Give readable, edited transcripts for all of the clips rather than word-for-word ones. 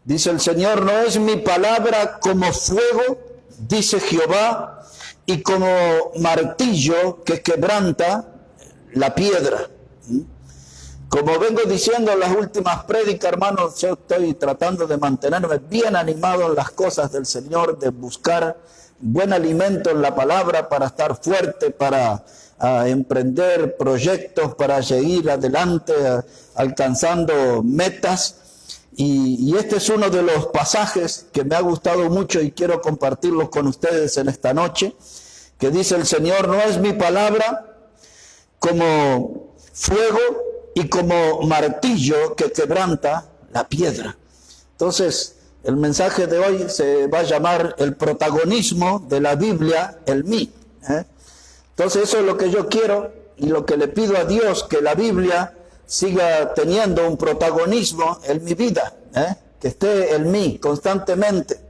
Dice el Señor, no es mi palabra como fuego, dice Jehová, y como martillo que quebranta la piedra. Como vengo diciendo en las últimas prédicas, hermanos, yo estoy tratando de mantenerme bien animado en las cosas del Señor, de buscar buen alimento en la palabra para estar fuerte, para emprender proyectos, para seguir adelante, alcanzando metas. Y este es uno de los pasajes que me ha gustado mucho y quiero compartirlos con ustedes en esta noche, que dice el Señor, no es mi palabra como fuego y como martillo que quebranta la piedra. Entonces, el mensaje de hoy se va a llamar el protagonismo de la Biblia, el mí. Entonces, eso es lo que yo quiero y lo que le pido a Dios, que la Biblia siga teniendo un protagonismo en mi vida, que esté en mí constantemente.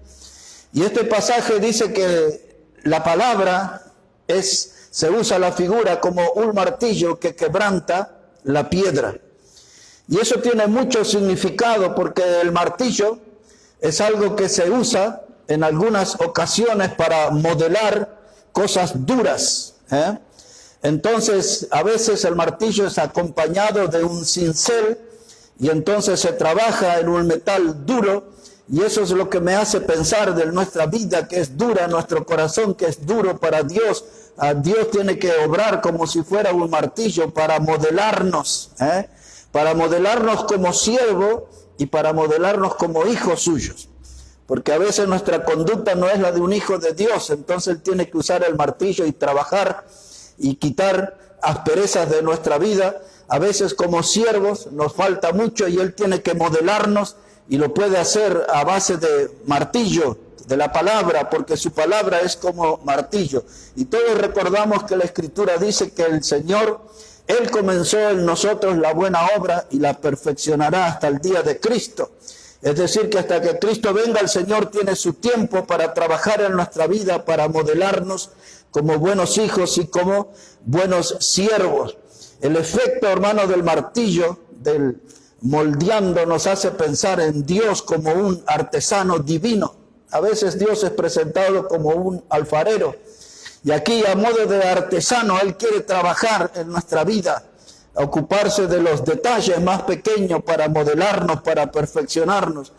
Y este pasaje dice que la palabra se usa la figura como un martillo que quebranta la piedra. Y eso tiene mucho significado porque el martillo es algo que se usa en algunas ocasiones para modelar cosas duras. Entonces, a veces el martillo es acompañado de un cincel y entonces se trabaja en un metal duro y eso es lo que me hace pensar de nuestra vida que es dura, nuestro corazón que es duro para Dios. Dios tiene que obrar como si fuera un martillo para modelarnos como siervo y para modelarnos como hijos suyos. Porque a veces nuestra conducta no es la de un hijo de Dios, entonces Él tiene que usar el martillo y trabajar y quitar asperezas de nuestra vida. A veces como siervos nos falta mucho y Él tiene que modelarnos y lo puede hacer a base de martillo, de la palabra, porque su palabra es como martillo. Y todos recordamos que la Escritura dice que el Señor, Él comenzó en nosotros la buena obra y la perfeccionará hasta el día de Cristo. Es decir, que hasta que Cristo venga, el Señor tiene su tiempo para trabajar en nuestra vida, para modelarnos como buenos hijos y como buenos siervos. El efecto, hermano, del martillo, del moldeando, nos hace pensar en Dios como un artesano divino. A veces Dios es presentado como un alfarero. Y aquí, a modo de artesano, Él quiere trabajar en nuestra vida, ocuparse de los detalles más pequeños para modelarnos, para perfeccionarnos.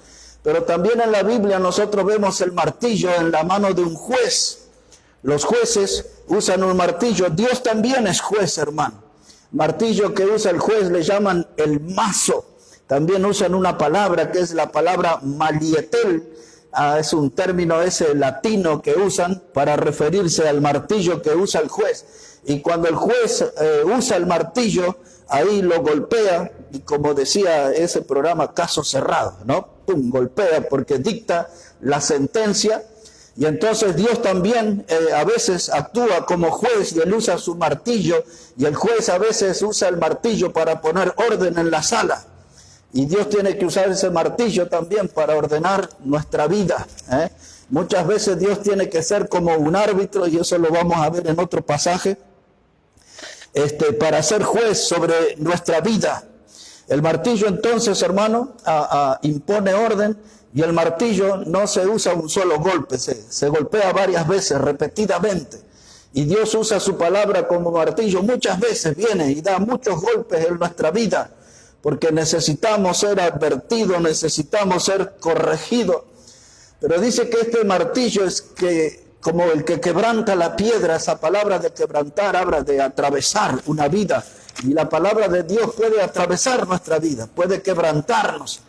Pero también en la Biblia nosotros vemos el martillo en la mano de un juez. Los jueces usan un martillo. Dios también es juez, hermano. Martillo que usa el juez le llaman el mazo. También usan una palabra que es la palabra malietel. Es un término ese latino que usan para referirse al martillo que usa el juez. Y cuando el juez usa el martillo, ahí lo golpea, y como decía ese programa, caso cerrado, ¿no? Pum, golpea porque dicta la sentencia. Y entonces Dios también a veces actúa como juez y Él usa su martillo. Y el juez a veces usa el martillo para poner orden en la sala. Y Dios tiene que usar ese martillo también para ordenar nuestra vida. Muchas veces Dios tiene que ser como un árbitro, y eso lo vamos a ver en otro pasaje, para ser juez sobre nuestra vida. El martillo entonces, hermano, impone orden, y el martillo no se usa un solo golpe, se golpea varias veces, repetidamente. Y Dios usa su palabra como martillo, muchas veces viene y da muchos golpes en nuestra vida, porque necesitamos ser advertidos, necesitamos ser corregidos. Pero dice que este martillo es como el que quebranta la piedra. Esa palabra de quebrantar habla de atravesar una vida. Y la palabra de Dios puede atravesar nuestra vida, puede quebrantarnos.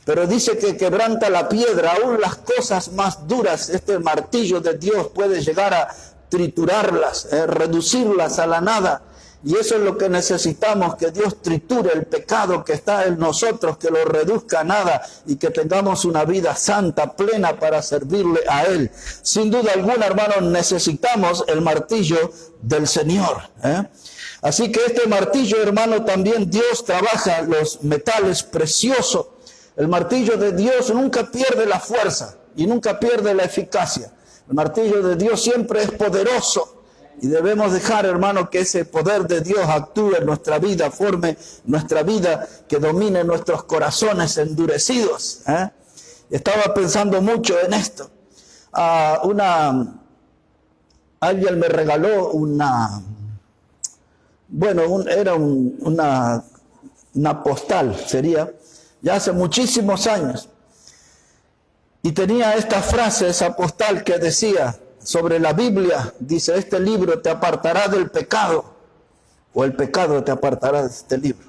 Pero dice que quebranta la piedra, aún las cosas más duras. Este martillo de Dios puede llegar a triturarlas, reducirlas a la nada. Y eso es lo que necesitamos, que Dios triture el pecado que está en nosotros, que lo reduzca a nada y que tengamos una vida santa, plena para servirle a Él. Sin duda alguna, hermanos, necesitamos el martillo del Señor. Así que este martillo, hermano, también Dios trabaja los metales preciosos. El martillo de Dios nunca pierde la fuerza y nunca pierde la eficacia. El martillo de Dios siempre es poderoso. Y debemos dejar, hermano, que ese poder de Dios actúe en nuestra vida, forme nuestra vida, que domine nuestros corazones endurecidos. estaba pensando mucho en esto. Alguien me regaló una postal, sería, ya hace muchísimos años. Y tenía esta frase, esa postal que decía sobre la Biblia, dice, este libro te apartará del pecado, o el pecado te apartará de este libro.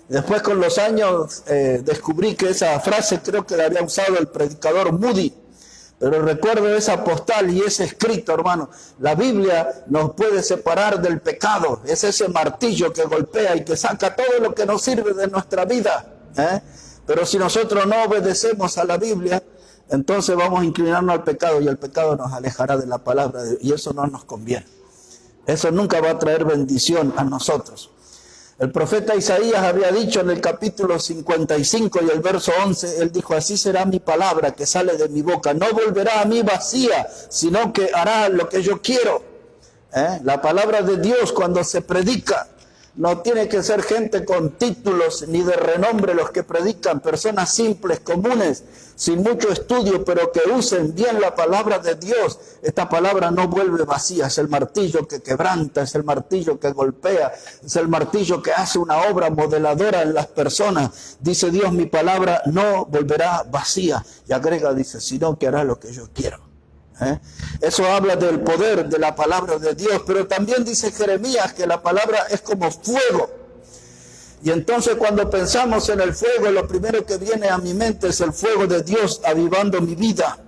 Después con los años descubrí que esa frase creo que la había usado el predicador Moody, pero recuerdo esa postal y ese escrito, hermano. La Biblia nos puede separar del pecado, es ese martillo que golpea y que saca todo lo que nos sirve de nuestra vida. Pero si nosotros no obedecemos a la Biblia, entonces vamos a inclinarnos al pecado y el pecado nos alejará de la palabra de Dios, y eso no nos conviene. Eso nunca va a traer bendición a nosotros. El profeta Isaías había dicho en el capítulo 55 y el verso 11, él dijo, así será mi palabra que sale de mi boca, no volverá a mí vacía, sino que hará lo que yo quiero. La palabra de Dios cuando se predica, no tiene que ser gente con títulos ni de renombre los que predican, personas simples, comunes, sin mucho estudio, pero que usen bien la palabra de Dios. Esta palabra no vuelve vacía, es el martillo que quebranta, es el martillo que golpea, es el martillo que hace una obra modeladora en las personas. Dice Dios, mi palabra no volverá vacía. Y agrega, dice, sino que hará lo que yo quiero. Eso habla del poder de la palabra de Dios, pero también dice Jeremías que la palabra es como fuego. Y entonces cuando pensamos en el fuego, lo primero que viene a mi mente es el fuego de Dios avivando mi vida.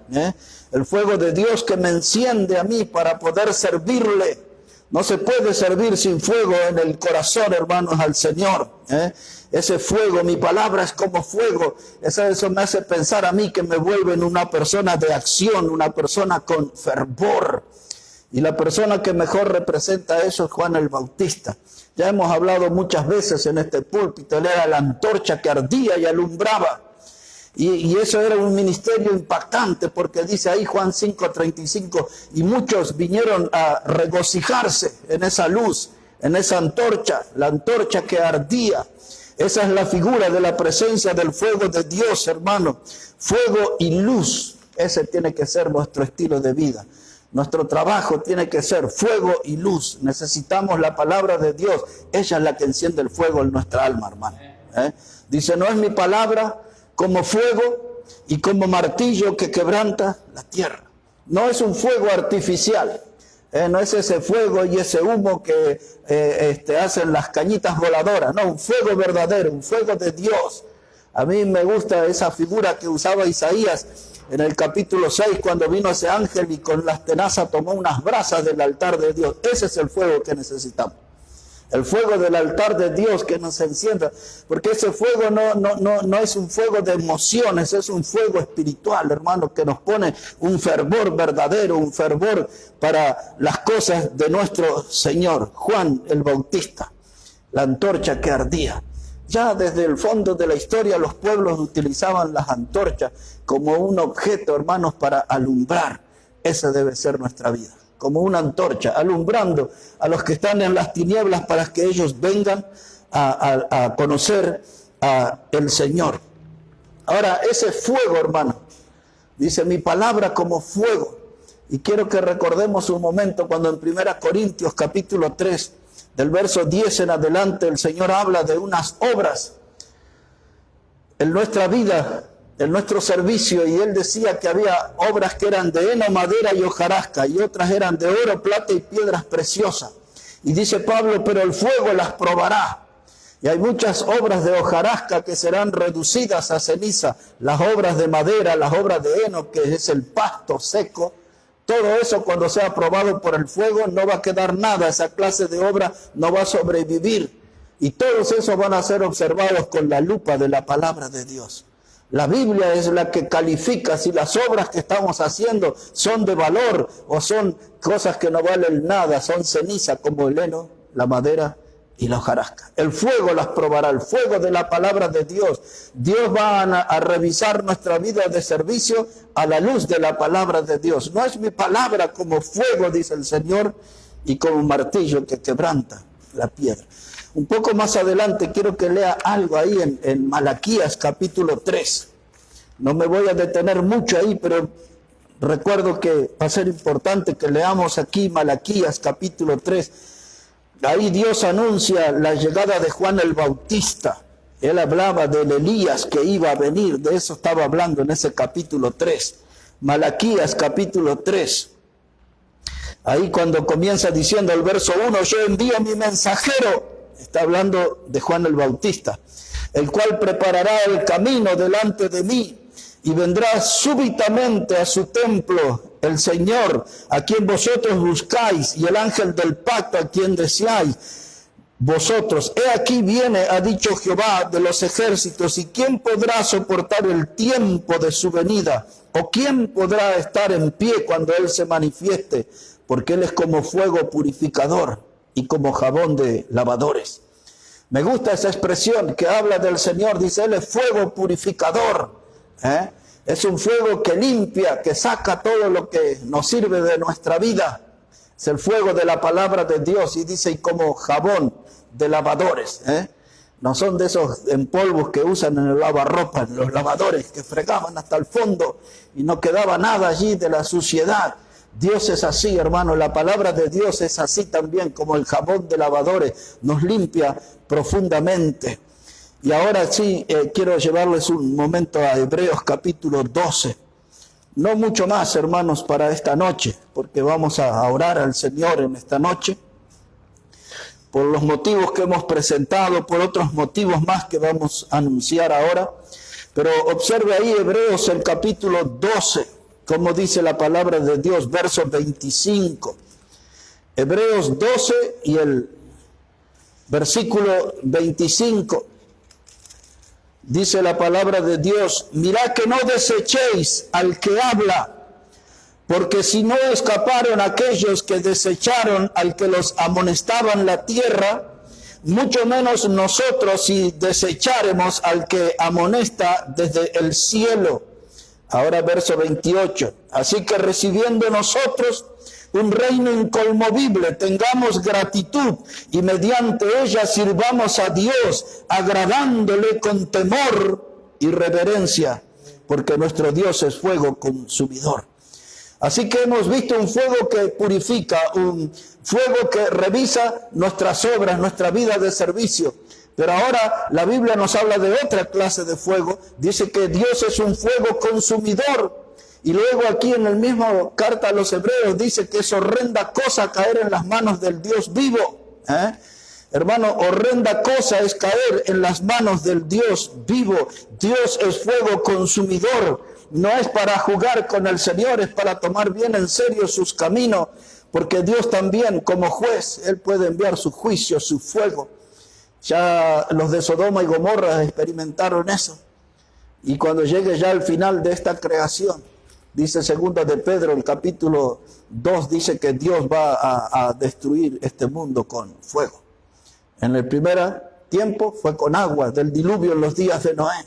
El fuego de Dios que me enciende a mí para poder servirle. No se puede servir sin fuego en el corazón, hermanos, al Señor. Ese fuego, mi palabra es como fuego. Eso me hace pensar a mí que me vuelve en una persona de acción, una persona con fervor. Y la persona que mejor representa eso es Juan el Bautista. Ya hemos hablado muchas veces en este púlpito, él era la antorcha que ardía y alumbraba. Y eso era un ministerio impactante, porque dice ahí Juan 5:35, y muchos vinieron a regocijarse en esa luz, en esa antorcha, la antorcha que ardía. Esa es la figura de la presencia del fuego de Dios, hermano. Fuego y luz, ese tiene que ser nuestro estilo de vida. Nuestro trabajo tiene que ser fuego y luz. Necesitamos la palabra de Dios. Ella es la que enciende el fuego en nuestra alma, hermano. Dice, no es mi palabra como fuego y como martillo que quebranta la tierra. No es un fuego artificial. No es ese fuego y ese humo que hacen las cañitas voladoras. No, un fuego verdadero, un fuego de Dios. A mí me gusta esa figura que usaba Isaías en el capítulo 6, cuando vino ese ángel y con las tenazas tomó unas brasas del altar de Dios. Ese es el fuego que necesitamos. El fuego del altar de Dios que nos encienda. Porque ese fuego no es un fuego de emociones, es un fuego espiritual, hermano, que nos pone un fervor verdadero, un fervor para las cosas de nuestro Señor. Juan el Bautista, la antorcha que ardía. Ya desde el fondo de la historia los pueblos utilizaban las antorchas como un objeto, hermanos, para alumbrar. Esa debe ser nuestra vida. Como una antorcha, alumbrando a los que están en las tinieblas para que ellos vengan a conocer al Señor. Ahora, ese fuego, hermano, dice mi palabra como fuego. Y quiero que recordemos un momento cuando en 1 Corintios capítulo 3, del verso 10 en adelante, el Señor habla de unas obras en nuestra vida, en nuestro servicio, y él decía que había obras que eran de heno, madera y hojarasca, y otras eran de oro, plata y piedras preciosas. Y dice Pablo, pero el fuego las probará. Y hay muchas obras de hojarasca que serán reducidas a ceniza, las obras de madera, las obras de heno, que es el pasto seco. Todo eso cuando sea probado por el fuego no va a quedar nada, esa clase de obra no va a sobrevivir. Y todos esos van a ser observados con la lupa de la palabra de Dios. La Biblia es la que califica si las obras que estamos haciendo son de valor o son cosas que no valen nada, son ceniza como el heno, la madera y la hojarasca. El fuego las probará, el fuego de la palabra de Dios. Dios va a revisar nuestra vida de servicio a la luz de la palabra de Dios. No es mi palabra como fuego, dice el Señor, y como un martillo que quebranta la piedra. Un poco más adelante quiero que lea algo ahí en Malaquías capítulo 3. No me voy a detener mucho ahí, pero recuerdo que va a ser importante que leamos aquí Malaquías capítulo 3. Ahí Dios anuncia la llegada de Juan el Bautista. Él hablaba del Elías que iba a venir, de eso estaba hablando en ese capítulo 3. Malaquías capítulo 3. Ahí cuando comienza diciendo el verso 1, yo envío a mi mensajero, está hablando de Juan el Bautista, el cual preparará el camino delante de mí, y vendrá súbitamente a su templo el Señor, a quien vosotros buscáis, y el ángel del pacto, a quien deseáis vosotros. He aquí viene, ha dicho Jehová de los ejércitos, y ¿quién podrá soportar el tiempo de su venida? ¿O quién podrá estar en pie cuando Él se manifieste? Porque Él es como fuego purificador y como jabón de lavadores. Me gusta esa expresión que habla del Señor, dice Él es fuego purificador. Es un fuego que limpia, que saca todo lo que nos sirve de nuestra vida. Es el fuego de la palabra de Dios, y dice, y como jabón de lavadores. No son de esos empolvos que usan en el lavarropa, en los lavadores, que fregaban hasta el fondo y no quedaba nada allí de la suciedad. Dios es así, hermano, la palabra de Dios es así también, como el jabón de lavadores, nos limpia profundamente. Y ahora sí, quiero llevarles un momento a Hebreos capítulo 12. No mucho más, hermanos, para esta noche, porque vamos a orar al Señor en esta noche, por los motivos que hemos presentado, por otros motivos más que vamos a anunciar ahora. Pero observe ahí Hebreos el capítulo 12, como dice la palabra de Dios, verso 25. Hebreos 12 y el versículo 25. Dice la palabra de Dios, mirad que no desechéis al que habla, porque si no escaparon aquellos que desecharon al que los amonestaba en la tierra, mucho menos nosotros si desecharemos al que amonesta desde el cielo. Ahora verso 28, así que recibiendo nosotros un reino inconmovible, tengamos gratitud y mediante ella sirvamos a Dios, agradándole con temor y reverencia, porque nuestro Dios es fuego consumidor. Así que hemos visto un fuego que purifica, un fuego que revisa nuestras obras, nuestra vida de servicio. Pero ahora la Biblia nos habla de otra clase de fuego. Dice que Dios es un fuego consumidor. Y luego aquí en el mismo carta a los Hebreos dice que es horrenda cosa caer en las manos del Dios vivo. Hermano, horrenda cosa es caer en las manos del Dios vivo. Dios es fuego consumidor. No es para jugar con el Señor, es para tomar bien en serio sus caminos. Porque Dios también, como juez, Él puede enviar su juicio, su fuego. Ya los de Sodoma y Gomorra experimentaron eso. Y cuando llegue ya al final de esta creación, dice segunda de Pedro, el capítulo 2, dice que Dios va a destruir este mundo con fuego. En el primer tiempo fue con agua, del diluvio en los días de Noé.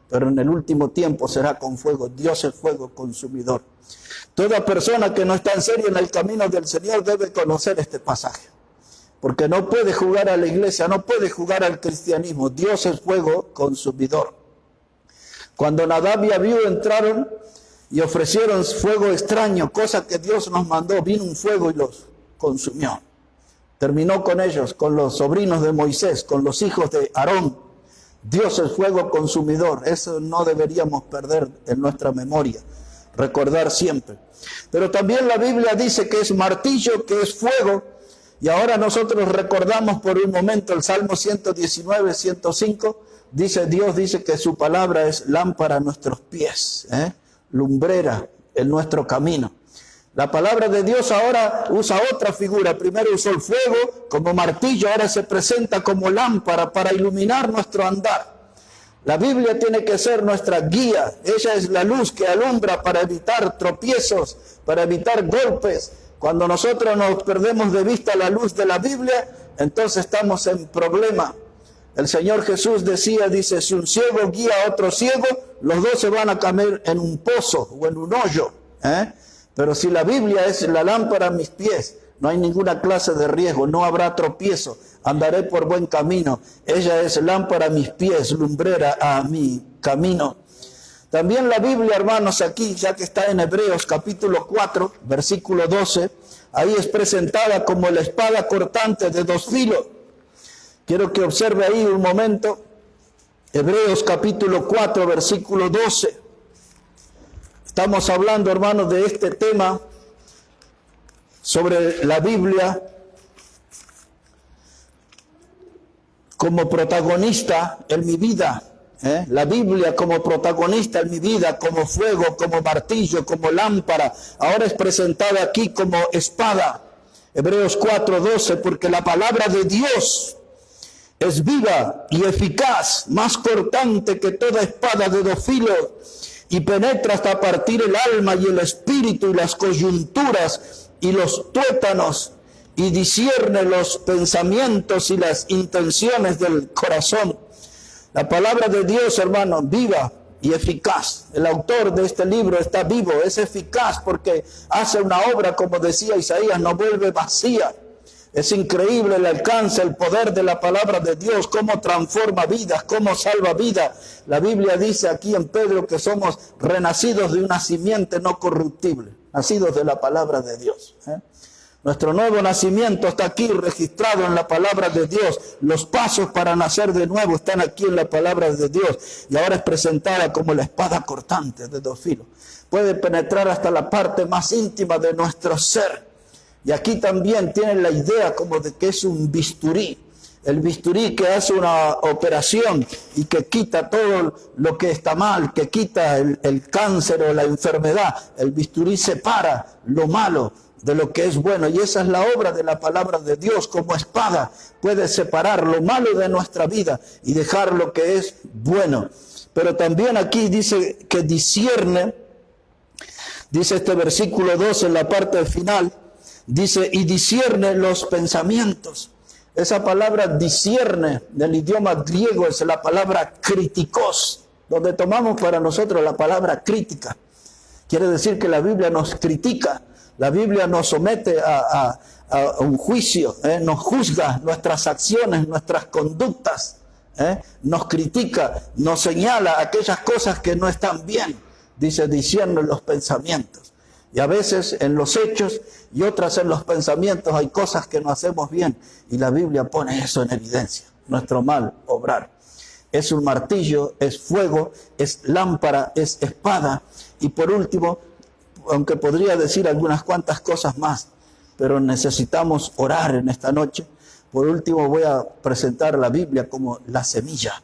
Pero en el último tiempo será con fuego. Dios es fuego consumidor. Toda persona que no está en serio en el camino del Señor debe conocer este pasaje. Porque no puede jugar a la iglesia, no puede jugar al cristianismo. Dios es fuego consumidor. Cuando Nadab y Abiú entraron y ofrecieron fuego extraño, cosa que Dios nos mandó, vino un fuego y los consumió. Terminó con ellos, con los sobrinos de Moisés, con los hijos de Aarón. Dios es fuego consumidor. Eso no deberíamos perder en nuestra memoria, recordar siempre. Pero también la Biblia dice que es martillo, que es fuego. Y ahora nosotros recordamos por un momento el Salmo 119, 105. Dios dice que su palabra es lámpara a nuestros pies, lumbrera en nuestro camino. La palabra de Dios ahora usa otra figura. Primero usó el fuego como martillo, ahora se presenta como lámpara para iluminar nuestro andar. La Biblia tiene que ser nuestra guía. Ella es la luz que alumbra para evitar tropiezos, para evitar golpes. Cuando nosotros nos perdemos de vista la luz de la Biblia, entonces estamos en problema. El Señor Jesús dice, si un ciego guía a otro ciego, los dos se van a caer en un pozo o en un hoyo. Pero si la Biblia es la lámpara a mis pies, no hay ninguna clase de riesgo, no habrá tropiezo, andaré por buen camino. Ella es lámpara a mis pies, lumbrera a mi camino. También la Biblia, hermanos, aquí, ya que está en Hebreos capítulo 4, versículo 12, ahí es presentada como la espada cortante de dos filos. Quiero que observe ahí un momento, Hebreos capítulo 4, versículo 12. Estamos hablando, hermanos, de este tema sobre la Biblia como protagonista en mi vida. La Biblia como protagonista en mi vida, como fuego, como martillo, como lámpara. Ahora es presentada aquí como espada. Hebreos 4:12, porque la palabra de Dios es viva y eficaz, más cortante que toda espada de dos filos, y penetra hasta partir el alma y el espíritu y las coyunturas y los tuétanos, y discierne los pensamientos y las intenciones del corazón. La palabra de Dios, hermano, viva y eficaz. El autor de este libro está vivo, es eficaz porque hace una obra, como decía Isaías, no vuelve vacía. Es increíble el alcance, el poder de la palabra de Dios, cómo transforma vidas, cómo salva vidas. La Biblia dice aquí en Pedro que somos renacidos de una simiente no corruptible, nacidos de la palabra de Dios. Nuestro nuevo nacimiento está aquí registrado en la palabra de Dios. Los pasos para nacer de nuevo están aquí en la palabra de Dios. Y ahora es presentada como la espada cortante de dos filos. Puede penetrar hasta la parte más íntima de nuestro ser. Y aquí también tienen la idea como de que es un bisturí. El bisturí que hace una operación y que quita todo lo que está mal, que quita el cáncer o la enfermedad. El bisturí separa lo malo de lo que es bueno, y esa es la obra de la palabra de Dios. Como espada puede separar lo malo de nuestra vida y dejar lo que es bueno. Pero también aquí dice que discierne, dice este versículo 2 en la parte final, dice, y discierne los pensamientos. Esa palabra discierne del idioma griego es la palabra kritikos, donde tomamos para nosotros la palabra crítica. Quiere decir que la Biblia nos critica. La Biblia nos somete a un juicio, nos juzga nuestras acciones, nuestras conductas, nos critica, nos señala aquellas cosas que no están bien, dice, diciendo los pensamientos. Y a veces en los hechos y otras en los pensamientos hay cosas que no hacemos bien, y la Biblia pone eso en evidencia, nuestro mal obrar. Es un martillo, es fuego, es lámpara, es espada, y por último, aunque podría decir algunas cuantas cosas más, pero necesitamos orar en esta noche. Por último voy a presentar la Biblia como la semilla,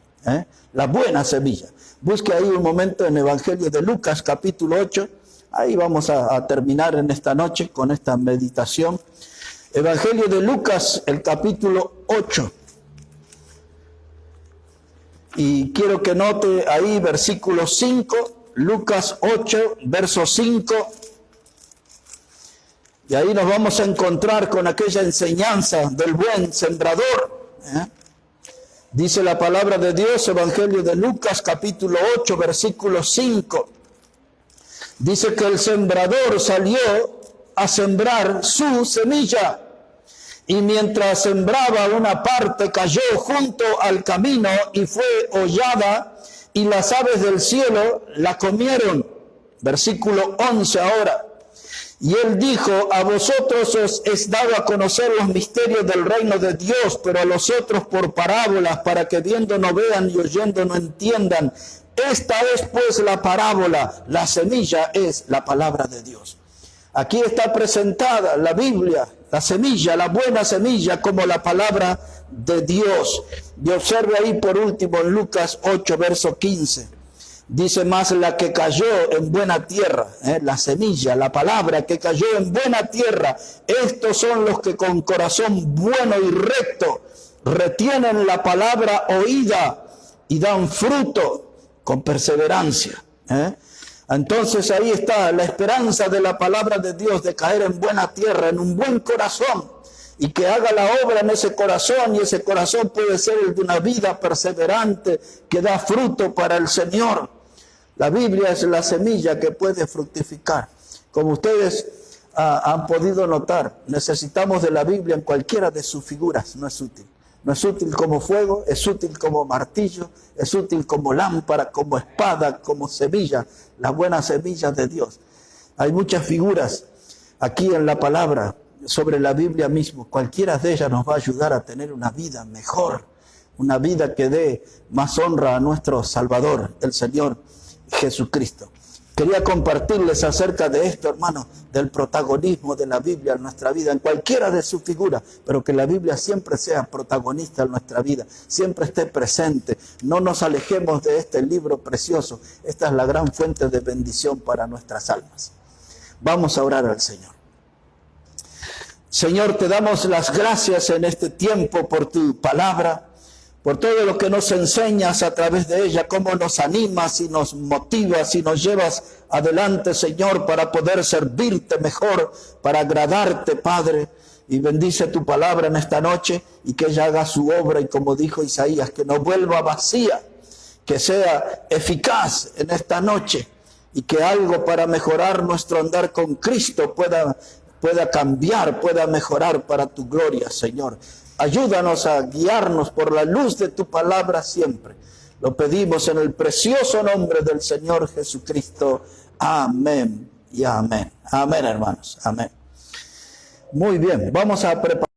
la buena semilla. Busque ahí un momento en Evangelio de Lucas capítulo 8, ahí vamos a terminar en esta noche con esta meditación. Evangelio de Lucas, el capítulo 8. Y quiero que note ahí versículo 5, Lucas 8, verso 5, y ahí nos vamos a encontrar con aquella enseñanza del buen sembrador. Dice la palabra de Dios, Evangelio de Lucas, capítulo 8, versículo 5. Dice que el sembrador salió a sembrar su semilla, y mientras sembraba, una parte cayó junto al camino y fue hollada, y las aves del cielo la comieron. Versículo 11 ahora. Y él dijo, a vosotros os es dado a conocer los misterios del reino de Dios, pero a los otros por parábolas, para que viendo no vean y oyendo no entiendan. Esta es pues la parábola, la semilla es la palabra de Dios. Aquí está presentada la Biblia, la semilla, la buena semilla, como la palabra de Dios. Y observe ahí por último en Lucas 8, verso 15. Dice, más la que cayó en buena tierra, la semilla, la palabra que cayó en buena tierra. Estos son los que con corazón bueno y recto retienen la palabra oída y dan fruto con perseverancia. Entonces ahí está la esperanza de la palabra de Dios de caer en buena tierra, en un buen corazón, y que haga la obra en ese corazón, y ese corazón puede ser el de una vida perseverante que da fruto para el Señor. La Biblia es la semilla que puede fructificar. Como ustedes han podido notar, necesitamos de la Biblia en cualquiera de sus figuras, no es útil. No es útil como fuego, es útil como martillo, es útil como lámpara, como espada, como semilla, la buena semilla de Dios. Hay muchas figuras aquí en la palabra sobre la Biblia mismo. Cualquiera de ellas nos va a ayudar a tener una vida mejor, una vida que dé más honra a nuestro Salvador, el Señor Jesucristo. Quería compartirles acerca de esto, hermanos, del protagonismo de la Biblia en nuestra vida, en cualquiera de sus figuras, pero que la Biblia siempre sea protagonista en nuestra vida, siempre esté presente. No nos alejemos de este libro precioso. Esta es la gran fuente de bendición para nuestras almas. Vamos a orar al Señor. Señor, te damos las gracias en este tiempo por tu palabra, por todo lo que nos enseñas a través de ella, cómo nos animas y nos motivas y nos llevas adelante, Señor, para poder servirte mejor, para agradarte, Padre. Y bendice tu palabra en esta noche y que ella haga su obra, y como dijo Isaías, que no vuelva vacía, que sea eficaz en esta noche y que algo para mejorar nuestro andar con Cristo pueda cambiar, pueda mejorar para tu gloria, Señor. Ayúdanos a guiarnos por la luz de tu palabra siempre. Lo pedimos en el precioso nombre del Señor Jesucristo. Amén y amén. Amén, hermanos. Amén. Muy bien, vamos a preparar.